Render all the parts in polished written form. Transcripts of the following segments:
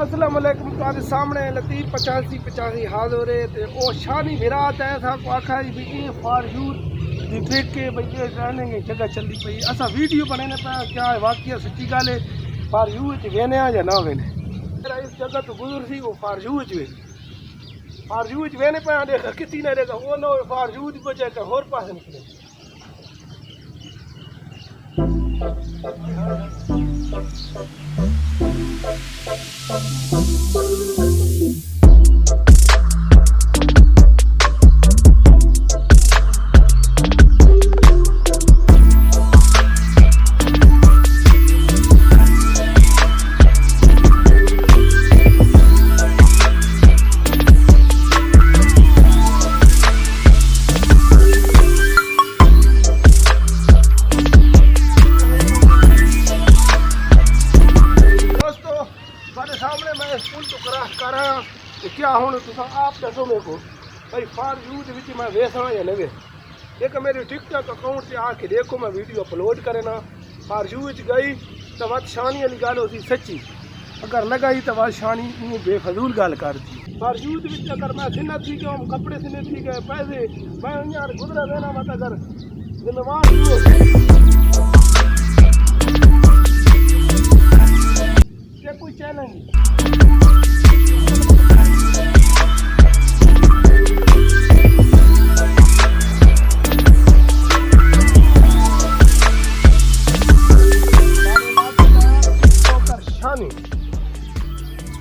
अस्सलाम वालेकुम। तुम्हारे सामने लतीफ़ 85 हाज़िर है। तो ओ शानी विरात ऐसा को आखा भी ये फॉर यूथ दी देख के भाई ये रहने की जगह चलती पई असा वीडियो बनाने पे क्या है वाकई सच्ची गल है फॉर यूथ वेने या ना वेने मेरा इस जगह तो गुजर सी वो फॉर यूथ वेने पे देखा किसी ने देखा वो नो फॉर यूथ को जाकर होर पास निकले। सामने मैं पुल तो क्रॉस कर रहा तो क्या हूँ तुम आप दसो मेरे को भाई फॉर यूथ विच मैं वेसा या न वे एक मेरे टिकटॉक अकाउंट से आके देखो मैं वीडियो अपलोड करे ना फॉर यूथ गई तो वत शानी वाली गाल होती सच्ची अगर न गई तो वत शानी बेफजूल गाल कर दी। फॉर यूथ विच अगर मैं सिन्नत थी गया कपड़े सिने थी गए पैसे मैं यार गुजरा देना मत अगर जिम्मेवार कोई चैलेंज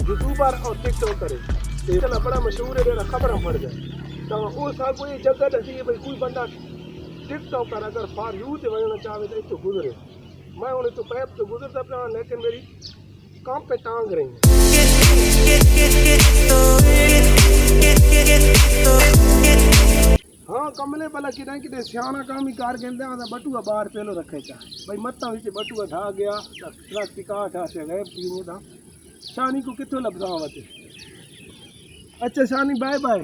यूट्यूबर और टिकटॉकर इतना बड़ा मशहूर है मेरा खबर पड़ जाए तो वो सब कोई जगह दसी है भाई कोई बंदा टिकटॉकर अगर फॉर यूथ वजना चाहे तो इतो गुजरे मैं उन्हें तो पैप तो गुजरता अपना लेकिन मेरी काम पे टांग रही है। हाँ कमले भला कि सियाना काम ही कार कहते हैं बटुआ बाहर पहलो रखे चाहे भाई मत्ता विच बटुआ ठा गया टिकाट से गैब थी था शानी को कितों लभदा वते अच्छा शानी बाय बाय।